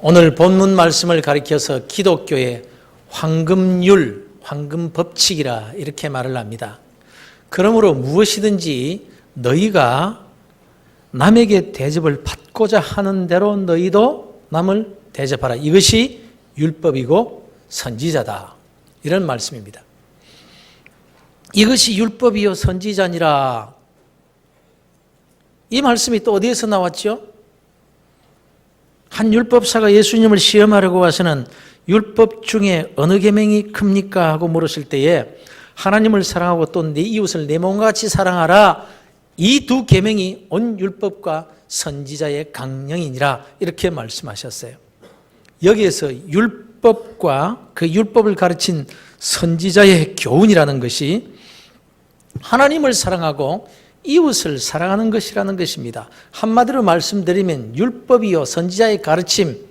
오늘 본문 말씀을 가리켜서 기독교의 황금율, 황금법칙이라 이렇게 말을 합니다. 그러므로 무엇이든지 너희가 남에게 대접을 받고자 하는 대로 너희도 남을 대접하라. 이것이 율법이고 선지자다. 이런 말씀입니다. 이것이 율법이요 선지자니라. 이 말씀이 또 어디에서 나왔죠? 한 율법사가 예수님을 시험하려고 와서는 율법 중에 어느 계명이 큽니까? 하고 물었을 때에 하나님을 사랑하고 또 내 이웃을 내 몸과 같이 사랑하라. 이 두 계명이 온 율법과 선지자의 강령이니라. 이렇게 말씀하셨어요. 여기에서 율법과 그 율법을 가르친 선지자의 교훈이라는 것이 하나님을 사랑하고 이웃을 사랑하는 것이라는 것입니다. 한마디로 말씀드리면 율법이요 선지자의 가르침,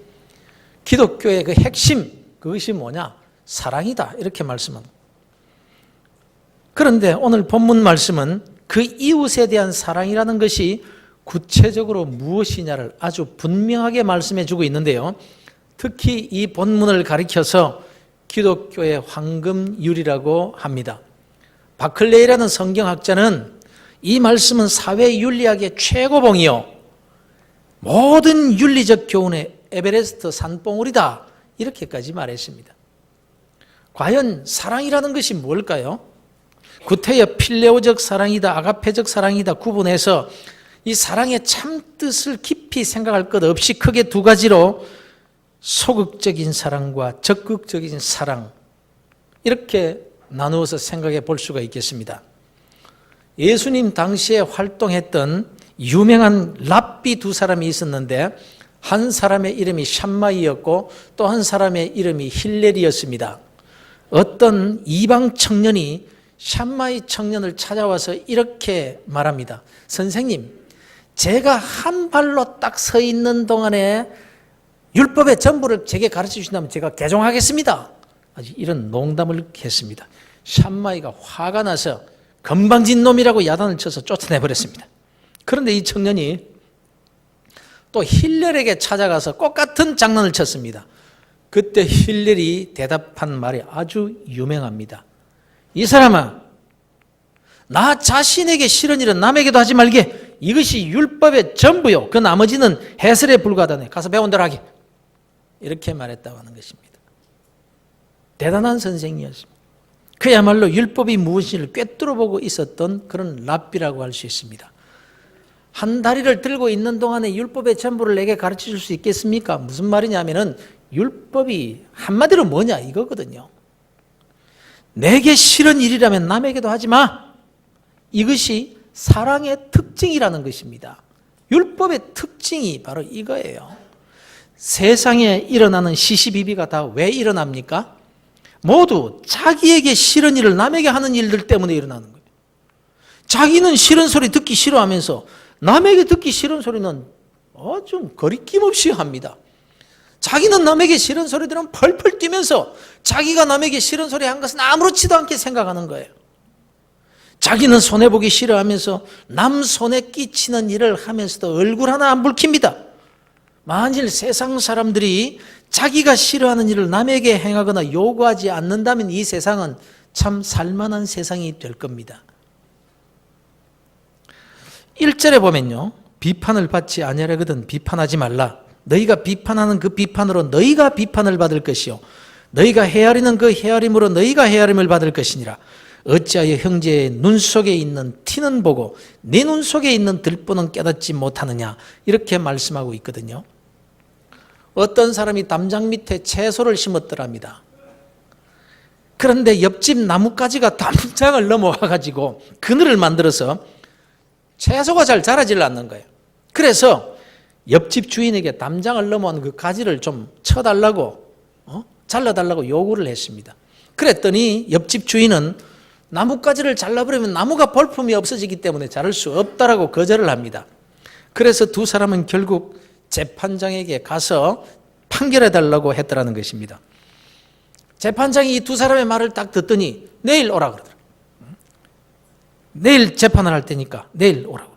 기독교의 그 핵심, 그것이 뭐냐? 사랑이다. 이렇게 말씀합니다. 그런데 오늘 본문 말씀은 그 이웃에 대한 사랑이라는 것이 구체적으로 무엇이냐를 아주 분명하게 말씀해 주고 있는데요. 특히 이 본문을 가리켜서 기독교의 황금율이라고 합니다. 바클레이라는 성경학자는 이 말씀은 사회윤리학의 최고봉이요 모든 윤리적 교훈의 에베레스트 산봉우리다. 이렇게까지 말했습니다. 과연 사랑이라는 것이 뭘까요? 구태여 필레오적 사랑이다, 아가페적 사랑이다 구분해서 이 사랑의 참뜻을 깊이 생각할 것 없이 크게 두 가지로 소극적인 사랑과 적극적인 사랑, 이렇게 나누어서 생각해 볼 수가 있겠습니다. 예수님 당시에 활동했던 유명한 랍비 두 사람이 있었는데 한 사람의 이름이 샴마이였고 또 한 사람의 이름이 힐렐이었습니다. 어떤 이방 청년이 샴마이 청년을 찾아와서 이렇게 말합니다. 선생님, 제가 한 발로 딱 서 있는 동안에 율법의 전부를 제게 가르쳐 주신다면 제가 개종하겠습니다. 아주 이런 농담을 했습니다. 샴마이가 화가 나서 건방진 놈이라고 야단을 쳐서 쫓아내버렸습니다. 그런데 이 청년이 또 힐렐에게 찾아가서 똑같은 장난을 쳤습니다. 그때 힐렐이 대답한 말이 아주 유명합니다. 이 사람아, 나 자신에게 싫은 일은 남에게도 하지 말게. 이것이 율법의 전부요. 그 나머지는 해설에 불과하다네. 가서 배운 대로 하게. 이렇게 말했다고 하는 것입니다. 대단한 선생이었습니다. 그야말로 율법이 무엇인지를 꿰뚫어보고 있었던 그런 랍비라고 할 수 있습니다. 한 다리를 들고 있는 동안에 율법의 전부를 내게 가르쳐 줄 수 있겠습니까? 무슨 말이냐면은 율법이 한마디로 뭐냐 이거거든요. 내게 싫은 일이라면 남에게도 하지 마. 이것이 사랑의 특징이라는 것입니다. 율법의 특징이 바로 이거예요. 세상에 일어나는 시시비비가 다 왜 일어납니까? 모두 자기에게 싫은 일을 남에게 하는 일들 때문에 일어나는 거예요. 자기는 싫은 소리 듣기 싫어하면서 남에게 듣기 싫은 소리는 좀 거리낌 없이 합니다. 자기는 남에게 싫은 소리 들으면 펄펄 뛰면서 자기가 남에게 싫은 소리 한 것은 아무렇지도 않게 생각하는 거예요. 자기는 손해보기 싫어하면서 남 손에 끼치는 일을 하면서도 얼굴 하나 안 붉힙니다. 만일 세상 사람들이 자기가 싫어하는 일을 남에게 행하거나 요구하지 않는다면 이 세상은 참 살만한 세상이 될 겁니다. 1절에 보면요, 비판을 받지 아니하거든 비판하지 말라. 너희가 비판하는 그 비판으로 너희가 비판을 받을 것이요 너희가 헤아리는 그 헤아림으로 너희가 헤아림을 받을 것이니라. 어찌하여 형제의 눈 속에 있는 티는 보고 네 눈 속에 있는 들보는 깨닫지 못하느냐. 이렇게 말씀하고 있거든요. 어떤 사람이 담장 밑에 채소를 심었더랍니다. 그런데 옆집 나뭇가지가 담장을 넘어와가지고 그늘을 만들어서 채소가 잘 자라질 않는 거예요. 그래서 옆집 주인에게 담장을 넘어온 그 가지를 좀 쳐달라고 잘라달라고 요구를 했습니다. 그랬더니 옆집 주인은 나뭇가지를 잘라버리면 나무가 볼품이 없어지기 때문에 자를 수 없다라고 거절을 합니다. 그래서 두 사람은 결국 재판장에게 가서 판결해달라고 했더라는 것입니다. 재판장이 이 두 사람의 말을 딱 듣더니 내일 오라 그러더라고요. 내일 재판을 할 테니까 내일 오라고.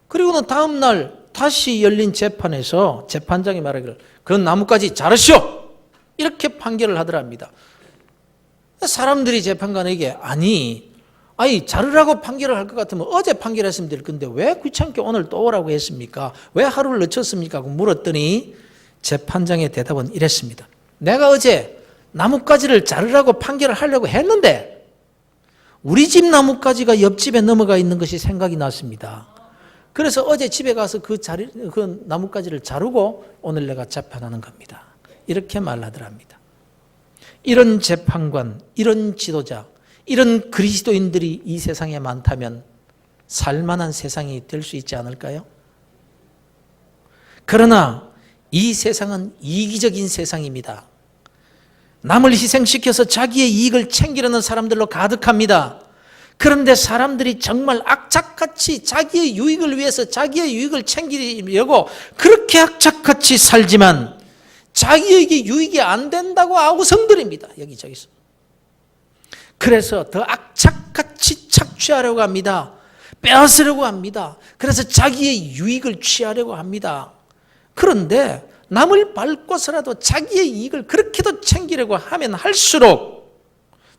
그리고는 다음 날 다시 열린 재판에서 재판장이 말하기를 그런 나뭇가지 자르시오! 이렇게 판결을 하더랍니다. 사람들이 재판관에게 아니 자르라고 판결을 할 것 같으면 어제 판결했으면 될 건데 왜 귀찮게 오늘 또 오라고 했습니까? 왜 하루를 늦췄습니까? 하고 물었더니 재판장의 대답은 이랬습니다. 내가 어제 나뭇가지를 자르라고 판결을 하려고 했는데 우리 집 나뭇가지가 옆집에 넘어가 있는 것이 생각이 났습니다. 그래서 어제 집에 가서 그 나뭇가지를 자르고 오늘 내가 재판하는 겁니다. 이렇게 말하더랍니다. 이런 재판관, 이런 지도자, 이런 그리스도인들이 이 세상에 많다면 살만한 세상이 될 수 있지 않을까요? 그러나 이 세상은 이기적인 세상입니다. 남을 희생시켜서 자기의 이익을 챙기려는 사람들로 가득합니다. 그런데 사람들이 정말 악착같이 자기의 유익을 위해서 자기의 유익을 챙기려고 그렇게 악착같이 살지만 자기에게 유익이 안 된다고 아우성들입니다. 여기저기서. 그래서 더 악착같이 착취하려고 합니다. 빼앗으려고 합니다. 그래서 자기의 유익을 취하려고 합니다. 그런데 남을 밟고서라도 자기의 이익을 그렇게도 챙기려고 하면 할수록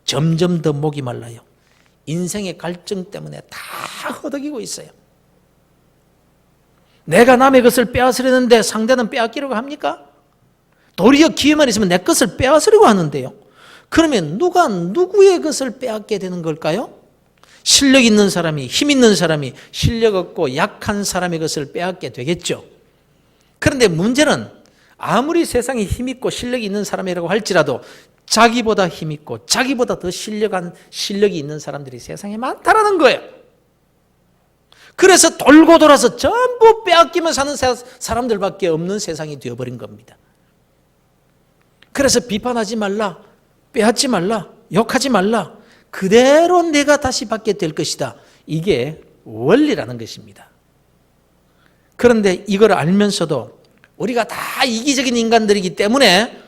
점점 더 목이 말라요. 인생의 갈증 때문에 다 허덕이고 있어요. 내가 남의 것을 빼앗으려는데 상대는 빼앗기려고 합니까? 도리어 기회만 있으면 내 것을 빼앗으려고 하는데요. 그러면 누가 누구의 것을 빼앗게 되는 걸까요? 실력 있는 사람이, 힘 있는 사람이 실력 없고 약한 사람의 것을 빼앗게 되겠죠. 그런데 문제는 아무리 세상에 힘 있고 실력이 있는 사람이라고 할지라도 자기보다 힘 있고 자기보다 더 실력이 있는 사람들이 세상에 많다라는 거예요. 그래서 돌고 돌아서 전부 빼앗기며 사는 사람들밖에 없는 세상이 되어버린 겁니다. 그래서 비판하지 말라, 빼앗지 말라, 욕하지 말라. 그대로 내가 다시 받게 될 것이다. 이게 원리라는 것입니다. 그런데 이걸 알면서도 우리가 다 이기적인 인간들이기 때문에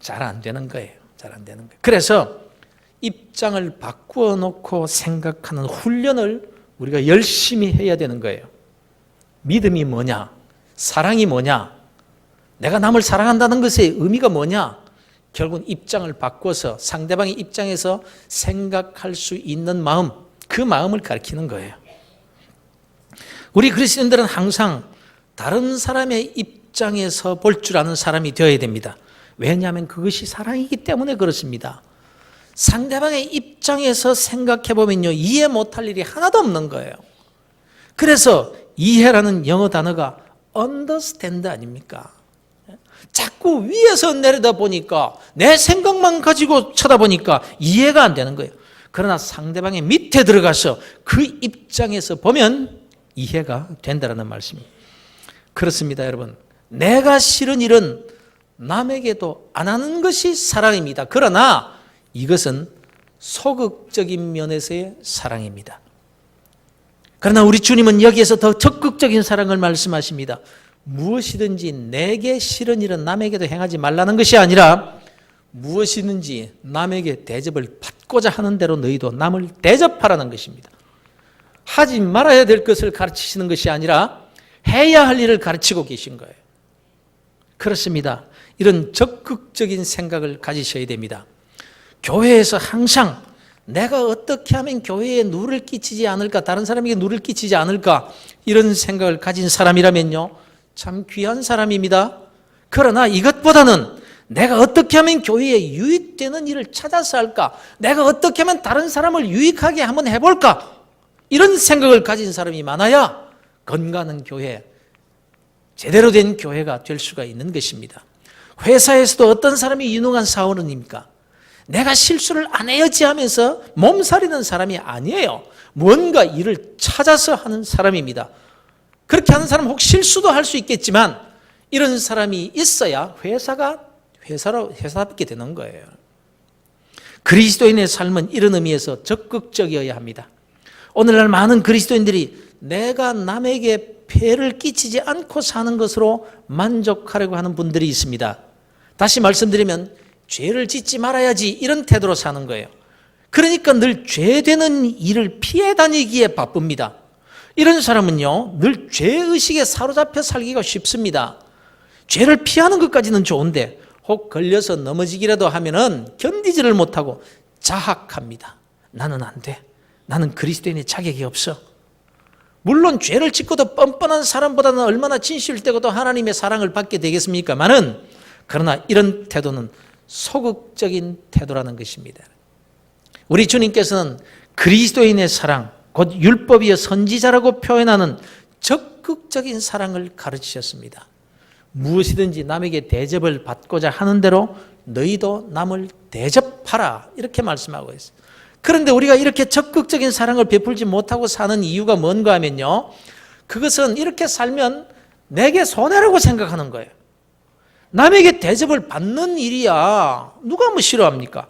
잘 안 되는 거예요. 잘 안 되는 거예요. 그래서 입장을 바꾸어 놓고 생각하는 훈련을 우리가 열심히 해야 되는 거예요. 믿음이 뭐냐? 사랑이 뭐냐? 내가 남을 사랑한다는 것의 의미가 뭐냐? 결국은 입장을 바꿔서 상대방의 입장에서 생각할 수 있는 마음, 그 마음을 가리키는 거예요. 우리 그리스도인들은 항상 다른 사람의 입장에서 볼 줄 아는 사람이 되어야 됩니다. 왜냐하면 그것이 사랑이기 때문에 그렇습니다. 상대방의 입장에서 생각해 보면요, 이해 못할 일이 하나도 없는 거예요. 그래서 이해라는 영어 단어가 understand 아닙니까? 자꾸 위에서 내려다 보니까 내 생각만 가지고 쳐다보니까 이해가 안 되는 거예요. 그러나 상대방의 밑에 들어가서 그 입장에서 보면 이해가 된다는 말씀입니다. 그렇습니다, 여러분. 내가 싫은 일은 남에게도 안 하는 것이 사랑입니다. 그러나 이것은 소극적인 면에서의 사랑입니다. 그러나 우리 주님은 여기에서 더 적극적인 사랑을 말씀하십니다. 무엇이든지 내게 싫은 일은 남에게도 행하지 말라는 것이 아니라 무엇이든지 남에게 대접을 받고자 하는 대로 너희도 남을 대접하라는 것입니다. 하지 말아야 될 것을 가르치시는 것이 아니라 해야 할 일을 가르치고 계신 거예요. 그렇습니다. 이런 적극적인 생각을 가지셔야 됩니다. 교회에서 항상 내가 어떻게 하면 교회에 누를 끼치지 않을까, 다른 사람에게 누를 끼치지 않을까, 이런 생각을 가진 사람이라면요, 참 귀한 사람입니다. 그러나 이것보다는 내가 어떻게 하면 교회에 유익되는 일을 찾아서 할까, 내가 어떻게 하면 다른 사람을 유익하게 한번 해볼까, 이런 생각을 가진 사람이 많아야 건강한 교회, 제대로 된 교회가 될 수가 있는 것입니다. 회사에서도 어떤 사람이 유능한 사원입니까? 내가 실수를 안 해야지 하면서 몸살이는 사람이 아니에요. 뭔가 일을 찾아서 하는 사람입니다. 그렇게 하는 사람은 혹 실수도 할 수 있겠지만 이런 사람이 있어야 회사답게 되는 거예요. 그리스도인의 삶은 이런 의미에서 적극적이어야 합니다. 오늘날 많은 그리스도인들이 내가 남에게 폐를 끼치지 않고 사는 것으로 만족하려고 하는 분들이 있습니다. 다시 말씀드리면 죄를 짓지 말아야지 이런 태도로 사는 거예요. 그러니까 늘 죄되는 일을 피해 다니기에 바쁩니다. 이런 사람은요, 늘 죄의식에 사로잡혀 살기가 쉽습니다. 죄를 피하는 것까지는 좋은데 혹 걸려서 넘어지기라도 하면은 견디지를 못하고 자학합니다. 나는 안 돼. 나는 그리스도인의 자격이 없어. 물론 죄를 짓고도 뻔뻔한 사람보다는 얼마나 진실되고도 하나님의 사랑을 받게 되겠습니까마는, 그러나 이런 태도는 소극적인 태도라는 것입니다. 우리 주님께서는 그리스도인의 사랑, 곧 율법이여 선지자라고 표현하는 적극적인 사랑을 가르치셨습니다. 무엇이든지 남에게 대접을 받고자 하는 대로 너희도 남을 대접하라, 이렇게 말씀하고 있어요. 그런데 우리가 이렇게 적극적인 사랑을 베풀지 못하고 사는 이유가 뭔가 하면요, 그것은 이렇게 살면 내게 손해라고 생각하는 거예요. 남에게 대접을 받는 일이야 누가 뭐 싫어합니까?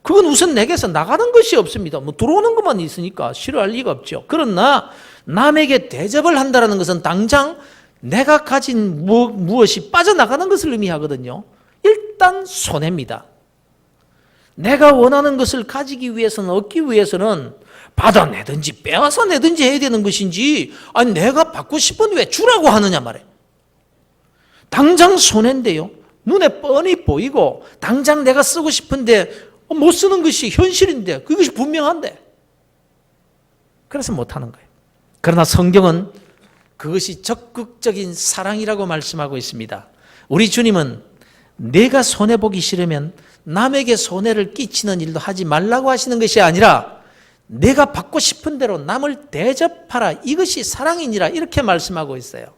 그건 우선 내게서 나가는 것이 없습니다. 뭐 들어오는 것만 있으니까 싫어할 리가 없죠. 그러나 남에게 대접을 한다는 것은 당장 내가 가진 무엇이 빠져나가는 것을 의미하거든요. 일단 손해입니다. 내가 원하는 것을 가지기 위해서는, 얻기 위해서는 받아내든지 빼앗아내든지 해야 되는 것인지, 아니 내가 받고 싶은 왜 주라고 하느냐 말이에요. 당장 손해인데요, 눈에 뻔히 보이고 당장 내가 쓰고 싶은데 못 쓰는 것이 현실인데, 그것이 분명한데 그래서 못하는 거예요. 그러나 성경은 그것이 적극적인 사랑이라고 말씀하고 있습니다. 우리 주님은 내가 손해보기 싫으면 남에게 손해를 끼치는 일도 하지 말라고 하시는 것이 아니라 내가 받고 싶은 대로 남을 대접하라, 이것이 사랑이니라, 이렇게 말씀하고 있어요.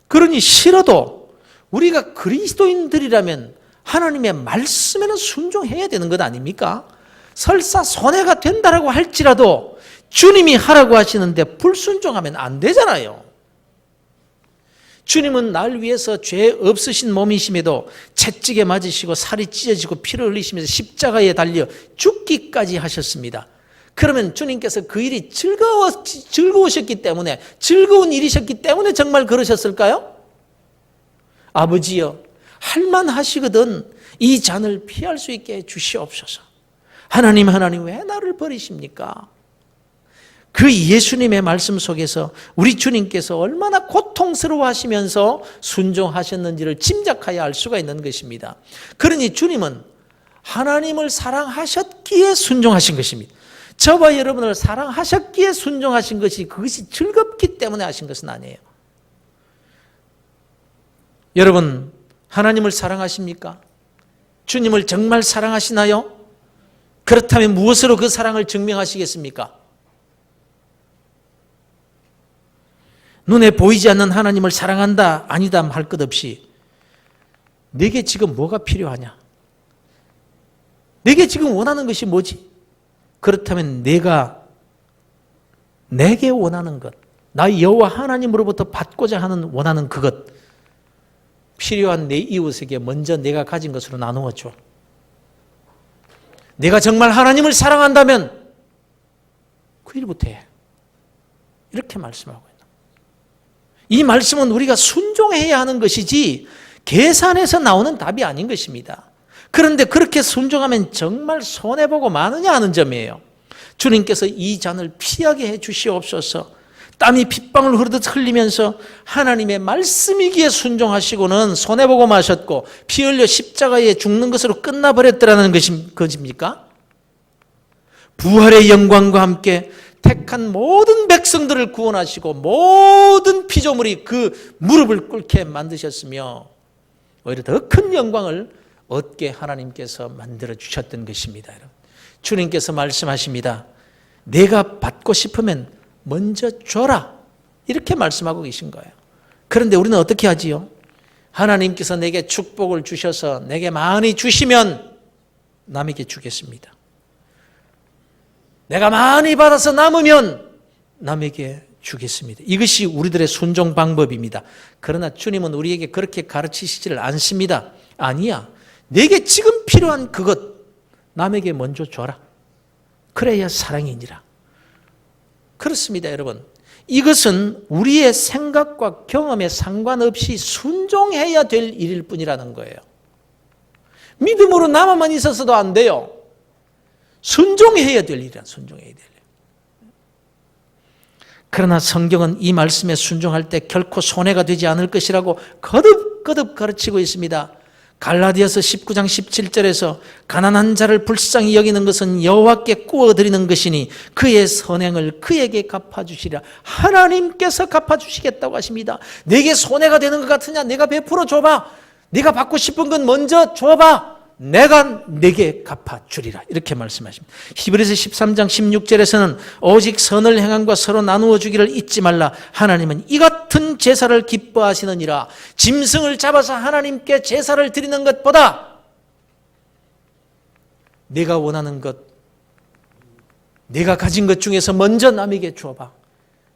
그러니 싫어도 우리가 그리스도인들이라면 하나님의 말씀에는 순종해야 되는 것 아닙니까? 설사 손해가 된다라고 할지라도 주님이 하라고 하시는데 불순종하면 안 되잖아요. 주님은 날 위해서 죄 없으신 몸이심에도 채찍에 맞으시고 살이 찢어지고 피를 흘리시면서 십자가에 달려 죽기까지 하셨습니다. 그러면 주님께서 그 일이 즐거우셨기 때문에, 즐거운 일이셨기 때문에 정말 그러셨을까요? 아버지여, 할만하시거든 이 잔을 피할 수 있게 주시옵소서. 하나님 왜 나를 버리십니까? 그 예수님의 말씀 속에서 우리 주님께서 얼마나 고통스러워 하시면서 순종하셨는지를 짐작하여 알 수가 있는 것입니다. 그러니 주님은 하나님을 사랑하셨기에 순종하신 것입니다. 저와 여러분을 사랑하셨기에 순종하신 것이, 그것이 즐겁기 때문에 하신 것은 아니에요. 여러분, 하나님을 사랑하십니까? 주님을 정말 사랑하시나요? 그렇다면 무엇으로 그 사랑을 증명하시겠습니까? 눈에 보이지 않는 하나님을 사랑한다 아니다 할 것 없이 내게 지금 뭐가 필요하냐? 내게 지금 원하는 것이 뭐지? 그렇다면 내게 원하는 것, 나의 여호와 하나님으로부터 받고자 하는 원하는 그것, 필요한 내 이웃에게 먼저 내가 가진 것으로 나누어 줘. 내가 정말 하나님을 사랑한다면 그 일부터 해. 이렇게 말씀하고 있다. 이 말씀은 우리가 순종해야 하는 것이지 계산해서 나오는 답이 아닌 것입니다. 그런데 그렇게 순종하면 정말 손해보고 마느냐 하는 점이에요. 주님께서 이 잔을 피하게 해 주시옵소서. 땀이 핏방울 흐르듯 흘리면서 하나님의 말씀이기에 순종하시고는 손해보고 마셨고 피 흘려 십자가에 죽는 것으로 끝나버렸더라는 것입니까? 부활의 영광과 함께 택한 모든 백성들을 구원하시고 모든 피조물이 그 무릎을 꿇게 만드셨으며 오히려 더 큰 영광을 얻게 하나님께서 만들어 주셨던 것입니다. 주님께서 말씀하십니다. 내가 받고 싶으면 먼저 줘라, 이렇게 말씀하고 계신 거예요. 그런데 우리는 어떻게 하지요? 하나님께서 내게 축복을 주셔서 내게 많이 주시면 남에게 주겠습니다. 내가 많이 받아서 남으면 남에게 주겠습니다. 이것이 우리들의 순종 방법입니다. 그러나 주님은 우리에게 그렇게 가르치시지를 않습니다. 아니야, 내게 지금 필요한 그것 남에게 먼저 줘라. 그래야 사랑이니라. 그렇습니다, 여러분. 이것은 우리의 생각과 경험에 상관없이 순종해야 될 일일 뿐이라는 거예요. 믿음으로 남아만 있어서도 안 돼요. 순종해야 될 일이란, 순종해야 될 일. 그러나 성경은 이 말씀에 순종할 때 결코 손해가 되지 않을 것이라고 거듭거듭 가르치고 있습니다. 갈라디아서 19장 17절에서 가난한 자를 불쌍히 여기는 것은 여호와께 구워드리는 것이니 그의 선행을 그에게 갚아주시리라. 하나님께서 갚아주시겠다고 하십니다. 내게 손해가 되는 것 같으냐? 내가 베풀어 줘봐. 네가 받고 싶은 건 먼저 줘봐. 내가 내게 갚아주리라. 이렇게 말씀하십니다. 히브리서 13장 16절에서는 오직 선을 행함과 서로 나누어 주기를 잊지 말라. 하나님은 이 같은 제사를 기뻐하시느니라. 짐승을 잡아서 하나님께 제사를 드리는 것보다 내가 원하는 것, 내가 가진 것 중에서 먼저 남에게 주어봐.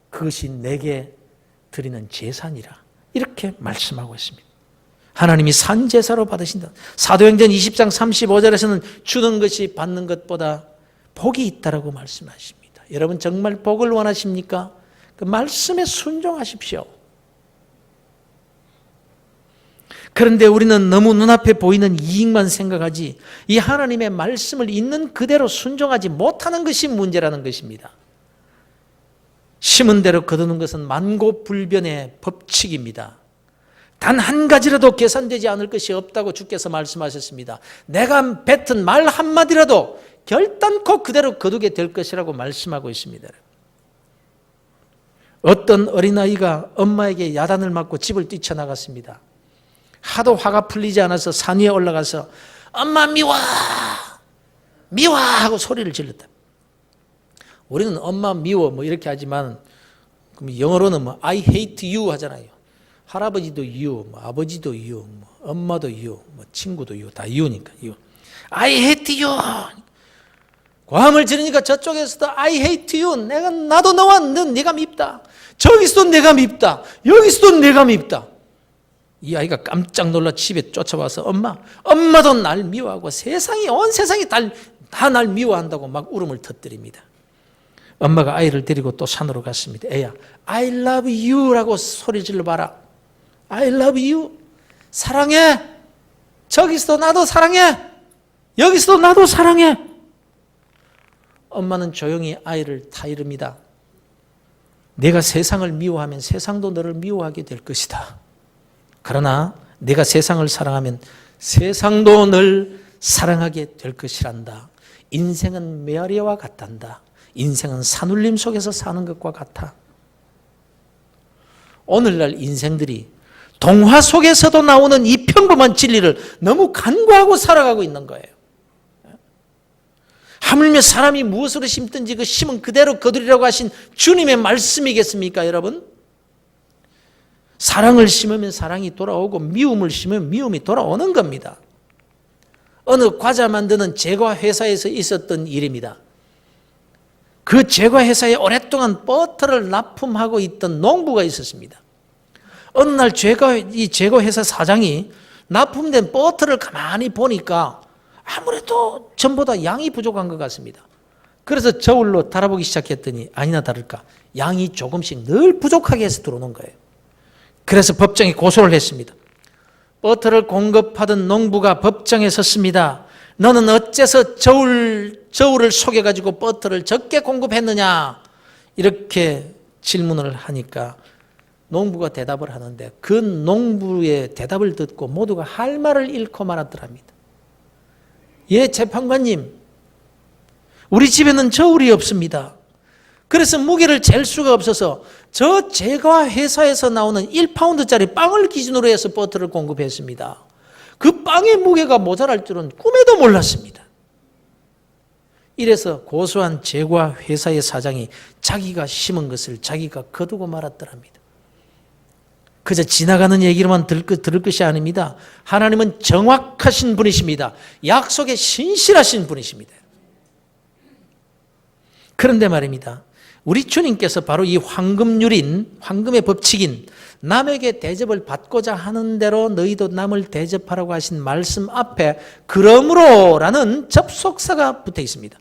그것이 내게 드리는 제사니라. 이렇게 말씀하고 있습니다. 하나님이 산제사로 받으신다. 사도행전 20장 35절에서는 주는 것이 받는 것보다 복이 있다라고 말씀하십니다. 여러분 정말 복을 원하십니까? 그 말씀에 순종하십시오. 그런데 우리는 너무 눈앞에 보이는 이익만 생각하지 이 하나님의 말씀을 있는 그대로 순종하지 못하는 것이 문제라는 것입니다. 심은 대로 거두는 것은 만고불변의 법칙입니다. 단 한 가지라도 계산되지 않을 것이 없다고 주께서 말씀하셨습니다. 내가 뱉은 말 한마디라도 결단코 그대로 거두게 될 것이라고 말씀하고 있습니다. 어떤 어린아이가 엄마에게 야단을 맞고 집을 뛰쳐나갔습니다. 하도 화가 풀리지 않아서 산 위에 올라가서 엄마 미워! 미워! 하고 소리를 질렀다. 우리는 엄마 미워 뭐 이렇게 하지만 영어로는 뭐 I hate you 하잖아요. 할아버지도 you, 뭐 아버지도 you, 뭐 엄마도 you, 뭐 친구도 you, 다 you니까 you. I hate you. 고함을 지르니까 저쪽에서도 I hate you. 나도 너와 네가 밉다. 저기서도 내가 밉다. 여기서도 내가 밉다. 이 아이가 깜짝 놀라 집에 쫓아와서 엄마도 날 미워하고 온 세상이 다 날 미워한다고 막 울음을 터뜨립니다. 엄마가 아이를 데리고 또 산으로 갔습니다. 애야, I love you라고 소리 질러봐라. I love you. 사랑해. 저기서도 나도 사랑해. 여기서도 나도 사랑해. 엄마는 조용히 아이를 타이릅니다. 내가 세상을 미워하면 세상도 너를 미워하게 될 것이다. 그러나 내가 세상을 사랑하면 세상도 널 사랑하게 될 것이란다. 인생은 메아리와 같단다. 인생은 산울림 속에서 사는 것과 같아. 오늘날 인생들이 동화 속에서도 나오는 이 평범한 진리를 너무 간과하고 살아가고 있는 거예요. 하물며 사람이 무엇으로 심든지 그 심은 그대로 거두리라고 하신 주님의 말씀이겠습니까, 여러분? 사랑을 심으면 사랑이 돌아오고 미움을 심으면 미움이 돌아오는 겁니다. 어느 과자 만드는 제과 회사에서 있었던 일입니다. 그 제과 회사에 오랫동안 버터를 납품하고 있던 농부가 있었습니다. 어느 날 이 제과 회사 사장이 납품된 버터를 가만히 보니까 아무래도 전보다 양이 부족한 것 같습니다. 그래서 저울로 달아보기 시작했더니 아니나 다를까 양이 조금씩 늘 부족하게 해서 들어오는 거예요. 그래서 법정에 고소를 했습니다. 버터를 공급하던 농부가 법정에 섰습니다. 너는 어째서 저울을 속여가지고 버터를 적게 공급했느냐? 이렇게 질문을 하니까 농부가 대답을 하는데 그 농부의 대답을 듣고 모두가 할 말을 잃고 말았더랍니다. 예, 재판관님, 우리 집에는 저울이 없습니다. 그래서 무게를 잴 수가 없어서 저 제과 회사에서 나오는 1파운드짜리 빵을 기준으로 해서 버터를 공급했습니다. 그 빵의 무게가 모자랄 줄은 꿈에도 몰랐습니다. 이래서 고소한 제과 회사의 사장이 자기가 심은 것을 자기가 거두고 말았더랍니다. 그저 지나가는 얘기로만 들을 것이 아닙니다. 하나님은 정확하신 분이십니다. 약속에 신실하신 분이십니다. 그런데 말입니다. 우리 주님께서 바로 이 황금의 법칙인 남에게 대접을 받고자 하는 대로 너희도 남을 대접하라고 하신 말씀 앞에 그러므로라는 접속사가 붙어 있습니다.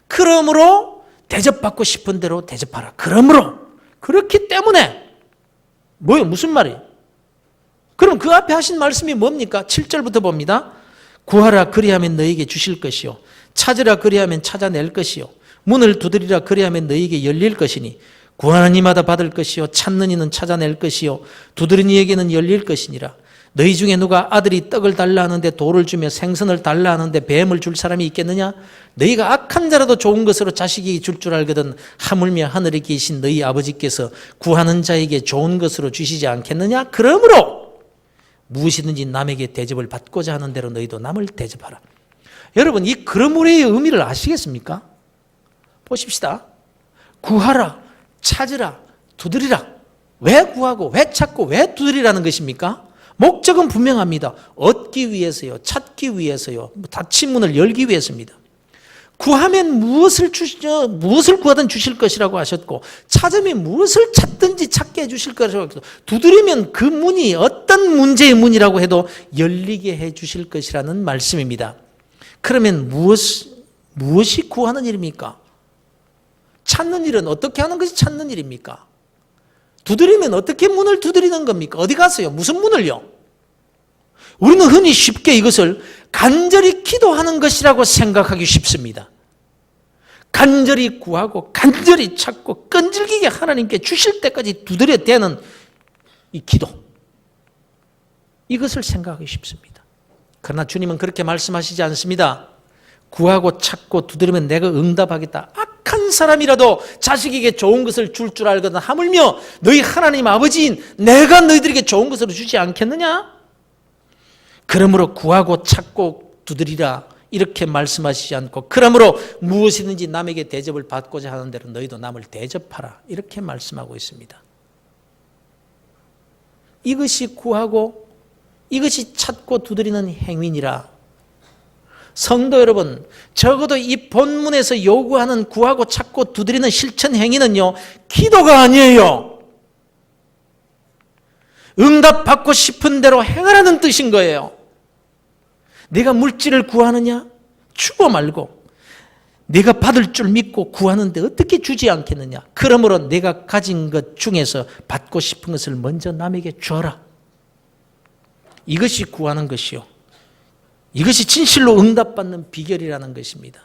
그러므로 대접받고 싶은 대로 대접하라. 그러므로 그렇기 때문에 뭐예요? 무슨 말이에요? 그럼 그 앞에 하신 말씀이 뭡니까? 7절부터 봅니다. 구하라 그리하면 너희에게 주실 것이요 찾으라 그리하면 찾아낼 것이요 문을 두드리라 그리하면 너희에게 열릴 것이니 구하는 이마다 받을 것이요 찾는 이는 찾아낼 것이요 두드리는 이에게는 열릴 것이니라. 너희 중에 누가 아들이 떡을 달라 하는데 돌을 주며 생선을 달라 하는데 뱀을 줄 사람이 있겠느냐? 너희가 악한 자라도 좋은 것으로 자식이 줄 줄 알거든 하물며 하늘에 계신 너희 아버지께서 구하는 자에게 좋은 것으로 주시지 않겠느냐? 그러므로 무엇이든지 남에게 대접을 받고자 하는 대로 너희도 남을 대접하라. 여러분, 이 그러므로의 의미를 아시겠습니까? 보십시다. 구하라, 찾으라, 두드리라. 왜 구하고 왜 찾고 왜 두드리라는 것입니까? 목적은 분명합니다. 얻기 위해서요, 찾기 위해서요, 닫힌 문을 열기 위해서입니다. 구하면 무엇을 구하든 주실 것이라고 하셨고, 찾으면 무엇을 찾든지 찾게 해주실 것이라고 하셨고, 두드리면 그 문이 어떤 문제의 문이라고 해도 열리게 해주실 것이라는 말씀입니다. 그러면 무엇이 구하는 일입니까? 찾는 일은 어떻게 하는 것이 찾는 일입니까? 두드리면 어떻게 문을 두드리는 겁니까? 어디 가서요? 무슨 문을요? 우리는 흔히 쉽게 이것을 간절히 기도하는 것이라고 생각하기 쉽습니다. 간절히 구하고 간절히 찾고 끈질기게 하나님께 주실 때까지 두드려 대는 이 기도, 이것을 생각하기 쉽습니다. 그러나 주님은 그렇게 말씀하시지 않습니다. 구하고 찾고 두드리면 내가 응답하겠다. 악한 사람이라도 자식에게 좋은 것을 줄 줄 알거든 하물며 너희 하나님 아버지인 내가 너희들에게 좋은 것으로 주지 않겠느냐? 그러므로 구하고 찾고 두드리라 이렇게 말씀하시지 않고, 그러므로 무엇이든지 남에게 대접을 받고자 하는 대로 너희도 남을 대접하라 이렇게 말씀하고 있습니다. 이것이 구하고 이것이 찾고 두드리는 행위니라. 성도 여러분, 적어도 이 본문에서 요구하는 구하고 찾고 두드리는 실천 행위는요, 기도가 아니에요. 응답받고 싶은 대로 행하라는 뜻인 거예요. 내가 물질을 구하느냐? 주고 말고. 내가 받을 줄 믿고 구하는데 어떻게 주지 않겠느냐? 그러므로 내가 가진 것 중에서 받고 싶은 것을 먼저 남에게 줘라. 이것이 구하는 것이요, 이것이 진실로 응답받는 비결이라는 것입니다.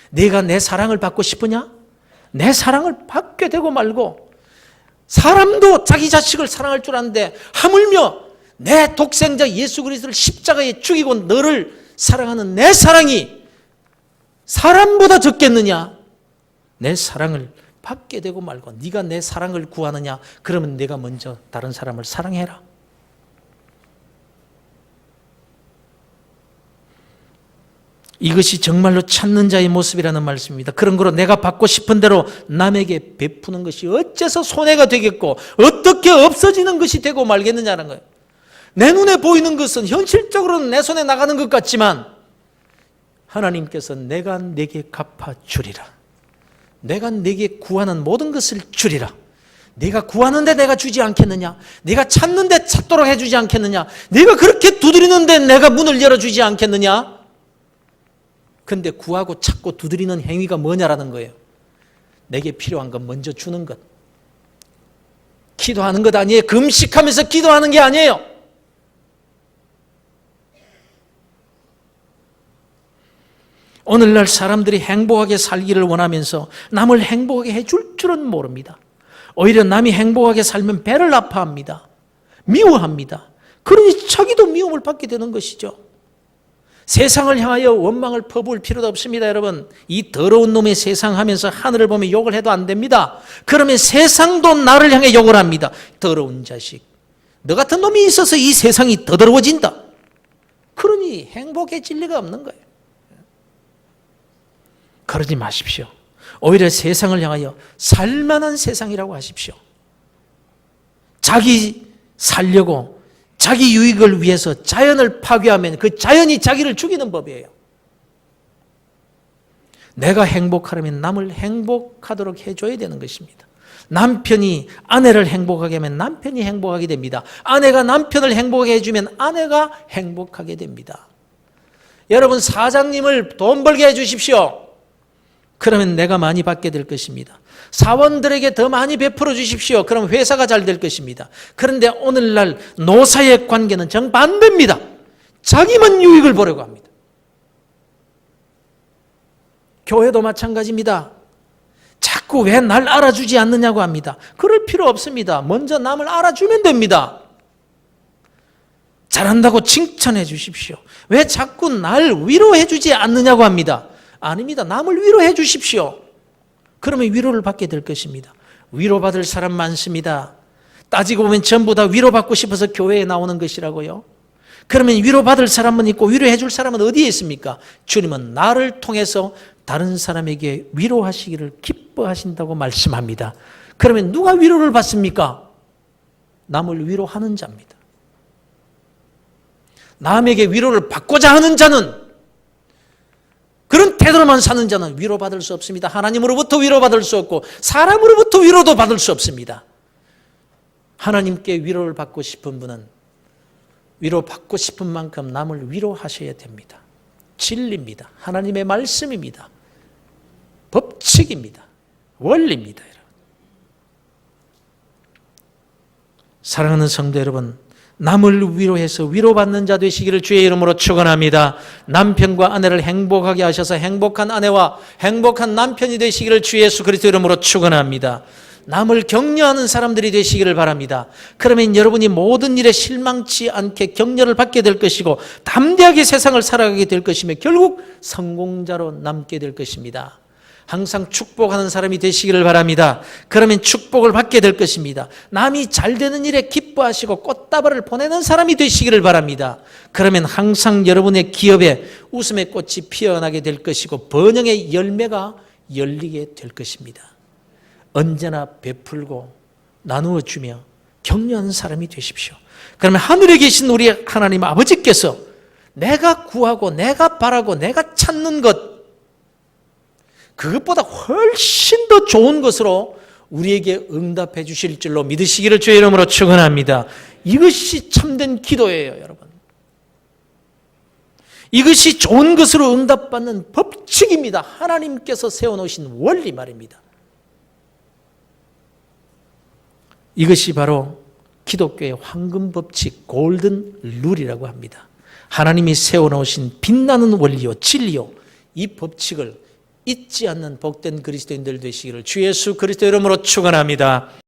내가 내 사랑을 받고 싶으냐? 내 사랑을 받게 되고 말고, 사람도 자기 자식을 사랑할 줄 아는데 하물며 내 독생자 예수 그리스도를 십자가에 죽이고 너를 사랑하는 내 사랑이 사람보다 적겠느냐? 내 사랑을 받게 되고 말고 네가 내 사랑을 구하느냐? 그러면 내가 먼저 다른 사람을 사랑해라. 이것이 정말로 찾는 자의 모습이라는 말씀입니다. 그런 거로 내가 받고 싶은 대로 남에게 베푸는 것이 어째서 손해가 되겠고 어떻게 없어지는 것이 되고 말겠느냐는 거예요. 내 눈에 보이는 것은 현실적으로는 내 손에 나가는 것 같지만 하나님께서 내가 내게 갚아주리라. 내가 내게 구하는 모든 것을 주리라. 내가 구하는데 내가 주지 않겠느냐? 내가 찾는데 찾도록 해주지 않겠느냐? 내가 그렇게 두드리는데 내가 문을 열어주지 않겠느냐? 근데 구하고 찾고 두드리는 행위가 뭐냐라는 거예요. 내게 필요한 것 먼저 주는 것. 기도하는 것 아니에요. 금식하면서 기도하는 게 아니에요. 오늘날 사람들이 행복하게 살기를 원하면서 남을 행복하게 해줄 줄은 모릅니다. 오히려 남이 행복하게 살면 배를 아파합니다. 미워합니다. 그러니 자기도 미움을 받게 되는 것이죠. 세상을 향하여 원망을 퍼부을 필요도 없습니다. 여러분, 이 더러운 놈의 세상 하면서 하늘을 보며 욕을 해도 안 됩니다. 그러면 세상도 나를 향해 욕을 합니다. 더러운 자식, 너 같은 놈이 있어서 이 세상이 더 더러워진다. 그러니 행복해질 리가 없는 거예요. 그러지 마십시오. 오히려 세상을 향하여 살만한 세상이라고 하십시오. 자기 살려고 자기 유익을 위해서 자연을 파괴하면 그 자연이 자기를 죽이는 법이에요. 내가 행복하려면 남을 행복하도록 해줘야 되는 것입니다. 남편이 아내를 행복하게 하면 남편이 행복하게 됩니다. 아내가 남편을 행복하게 해주면 아내가 행복하게 됩니다. 여러분, 사장님을 돈 벌게 해주십시오. 그러면 내가 많이 받게 될 것입니다. 사원들에게 더 많이 베풀어 주십시오. 그럼 회사가 잘 될 것입니다. 그런데 오늘날 노사의 관계는 정반대입니다. 자기만 유익을 보려고 합니다. 교회도 마찬가지입니다. 자꾸 자꾸 왜 날 알아주지 않느냐고 합니다. 그럴 필요 없습니다. 먼저 남을 알아주면 됩니다. 잘한다고 칭찬해 주십시오. 왜 자꾸 날 위로해 주지 않느냐고 합니다. 아닙니다. 남을 위로해 주십시오. 그러면 위로를 받게 될 것입니다. 위로받을 사람 많습니다. 따지고 보면 전부 다 위로받고 싶어서 교회에 나오는 것이라고요. 그러면 위로받을 사람은 있고 위로해 줄 사람은 어디에 있습니까? 주님은 나를 통해서 다른 사람에게 위로하시기를 기뻐하신다고 말씀합니다. 그러면 누가 위로를 받습니까? 남을 위로하는 자입니다. 남에게 위로를 받고자 하는 자는, 그런 태도로만 사는 자는 위로받을 수 없습니다. 하나님으로부터 위로받을 수 없고 사람으로부터 위로도 받을 수 없습니다. 하나님께 위로를 받고 싶은 분은 위로받고 싶은 만큼 남을 위로하셔야 됩니다. 진리입니다. 하나님의 말씀입니다. 법칙입니다. 원리입니다. 여러분. 사랑하는 성도 여러분, 남을 위로해서 위로받는 자 되시기를 주의 이름으로 축원합니다. 남편과 아내를 행복하게 하셔서 행복한 아내와 행복한 남편이 되시기를 주 예수 그리스도 이름으로 축원합니다. 남을 격려하는 사람들이 되시기를 바랍니다. 그러면 여러분이 모든 일에 실망치 않게 격려를 받게 될 것이고 담대하게 세상을 살아가게 될 것이며 결국 성공자로 남게 될 것입니다. 항상 축복하는 사람이 되시기를 바랍니다. 그러면 축복을 받게 될 것입니다. 남이 잘 되는 일에 기뻐하시고 꽃다발을 보내는 사람이 되시기를 바랍니다. 그러면 항상 여러분의 기업에 웃음의 꽃이 피어나게 될 것이고 번영의 열매가 열리게 될 것입니다. 언제나 베풀고 나누어 주며 격려하는 사람이 되십시오. 그러면 하늘에 계신 우리 하나님 아버지께서 내가 구하고 내가 바라고 내가 찾는 것, 그것보다 훨씬 더 좋은 것으로 우리에게 응답해 주실 줄로 믿으시기를 주의 이름으로 축원합니다. 이것이 참된 기도예요, 여러분. 이것이 좋은 것으로 응답받는 법칙입니다. 하나님께서 세워놓으신 원리 말입니다. 이것이 바로 기독교의 황금 법칙, 골든 룰이라고 합니다. 하나님이 세워놓으신 빛나는 원리요, 진리요, 이 법칙을 잊지 않는 복된 그리스도인들 되시기를 주 예수 그리스도 이름으로 축원합니다.